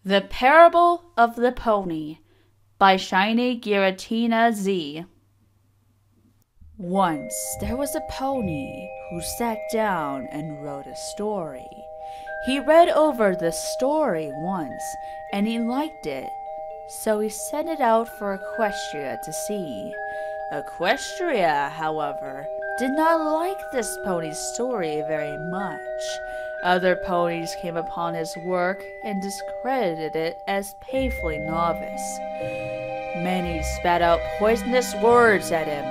The Parable of the Pony by shinygiratinaz. Once there was a pony who sat down and wrote a story. He read over the story once and he liked it, so he sent it out for Equestria to see. Equestria, however, did not like this pony's story very much. Other ponies came upon his work and discredited it as painfully novice. Many spat out poisonous words at him,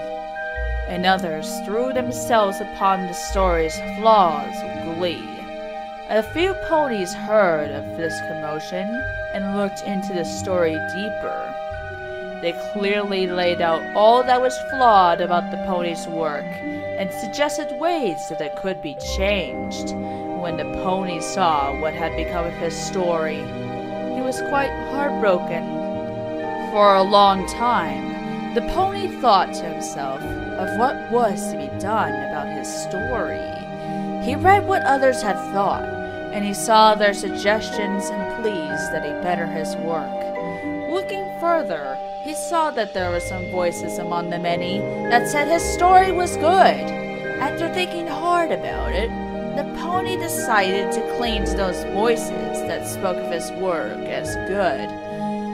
and others threw themselves upon the story's flaws with glee. A few ponies heard of this commotion and looked into the story deeper. They clearly laid out all that was flawed about the pony's work and suggested ways that it could be changed. When the pony saw what had become of his story, he was quite heartbroken. For a long time, the pony thought to himself of what was to be done about his story. He read what others had thought, and he saw their suggestions and pleas that he better his work. Looking further, he saw that there were some voices among the many that said his story was good. After thinking hard about it, the pony decided to cling to those voices that spoke of his work as good,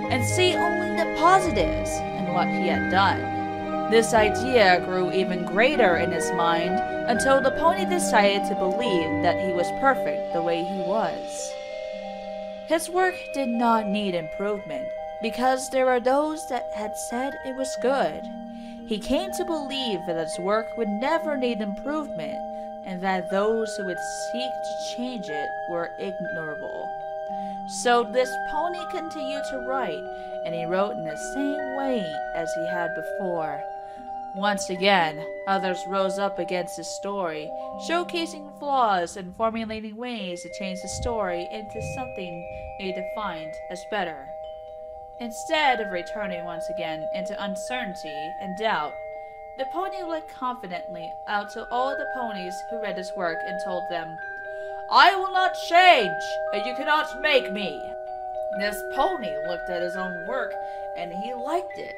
and see only the positives in what he had done. This idea grew even greater in his mind until the pony decided to believe that he was perfect the way he was. His work did not need improvement, because there were those that had said it was good. He came to believe that his work would never need improvement, and that those who would seek to change it were ignorable. So this pony continued to write, and he wrote in the same way as he had before. Once again, others rose up against his story, showcasing flaws and formulating ways to change the story into something they defined as better. Instead of returning once again into uncertainty and doubt, the pony looked confidently out to all the ponies who read his work and told them, "I will not change, and you cannot make me." This pony looked at his own work, and he liked it,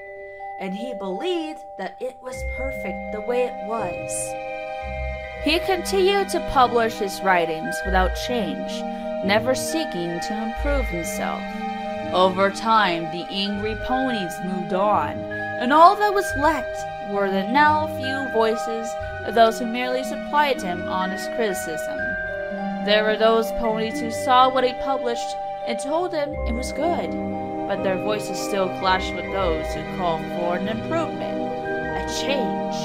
and he believed that it was perfect the way it was. He continued to publish his writings without change, never seeking to improve himself. Over time, the angry ponies moved on, and all that was left were the now few voices of those who merely supplied him honest criticism. There were those ponies who saw what he published and told him it was good, but their voices still clashed with those who called for an improvement, a change.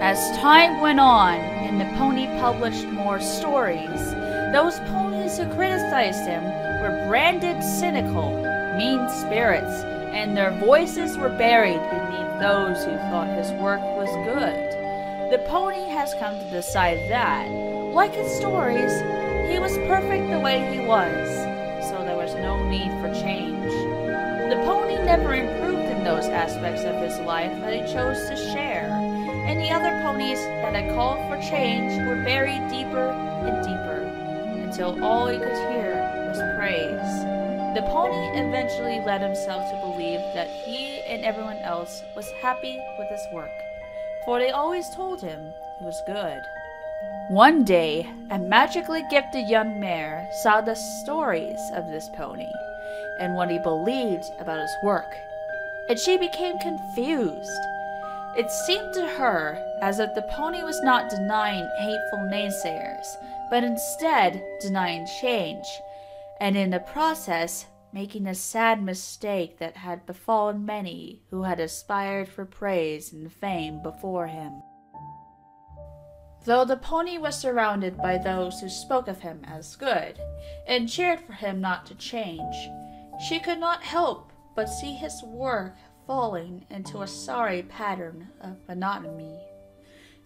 As time went on and the pony published more stories, those ponies who criticized him were branded cynical, mean spirits, and their voices were buried beneath those who thought his work was good. The pony has come to decide that, like his stories, he was perfect the way he was, so there was no need for change. The pony never improved in those aspects of his life that he chose to share, and the other ponies that had called for change were buried deeper and deeper, until all he could hear was praise. The pony eventually led himself to believe that he and everyone else was happy with his work, for they always told him it was good. One day, a magically gifted young mare saw the stories of this pony, and what he believed about his work, and she became confused. It seemed to her as if the pony was not denying hateful naysayers, but instead denying change, and in the process making a sad mistake that had befallen many who had aspired for praise and fame before him. Though the pony was surrounded by those who spoke of him as good, and cheered for him not to change, she could not help but see his work falling into a sorry pattern of monotony.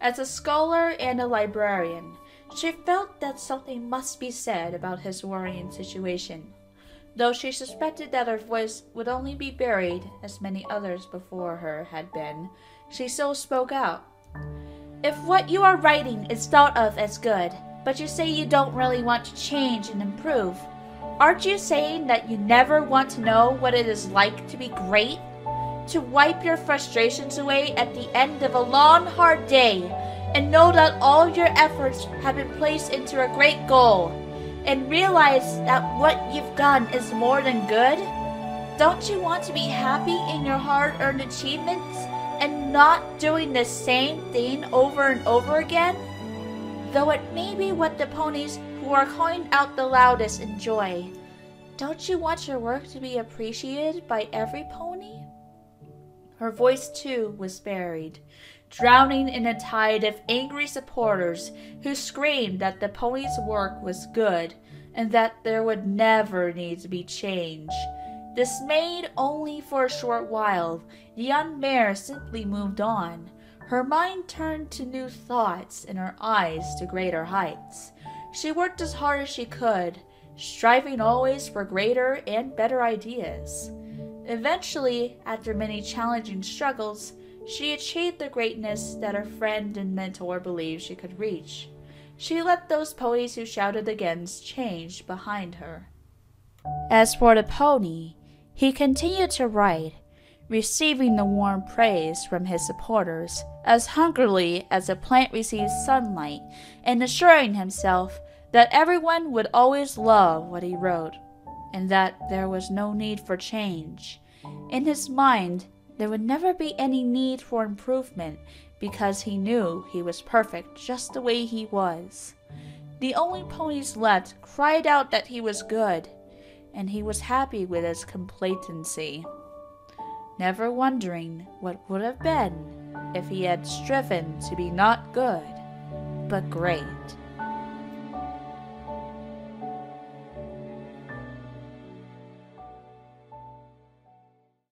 As a scholar and a librarian, she felt that something must be said about his worrying situation. Though she suspected that her voice would only be buried as many others before her had been, she still spoke out. "If what you are writing is thought of as good, but you say you don't really want to change and improve, Aren't you saying that you never want to know what it is like to be great? To wipe your frustrations away at the end of a long, hard day and know that all your efforts have been placed into a great goal and realize that what you've done is more than good? Don't you want to be happy in your hard-earned achievements and not doing the same thing over and over again? Though it may be what the ponies who are calling out the loudest enjoy, don't you want your work to be appreciated by every pony? Her voice too was buried, drowning in a tide of angry supporters who screamed that the pony's work was good and that there would never need to be change. Dismayed only for a short while, the young mare simply moved on. Her mind turned to new thoughts and her eyes to greater heights. She worked as hard as she could, striving always for greater and better ideas. Eventually, after many challenging struggles, she achieved the greatness that her friend and mentor believed she could reach. She let those ponies who shouted against change behind her. As for the pony, he continued to ride, receiving the warm praise from his supporters as hungrily as a plant receives sunlight, and assuring himself that everyone would always love what he wrote, and that there was no need for change. In his mind, there would never be any need for improvement because he knew he was perfect just the way he was. The only ponies left cried out that he was good, and he was happy with his complacency, never wondering what would have been if he had striven to be not good, but great.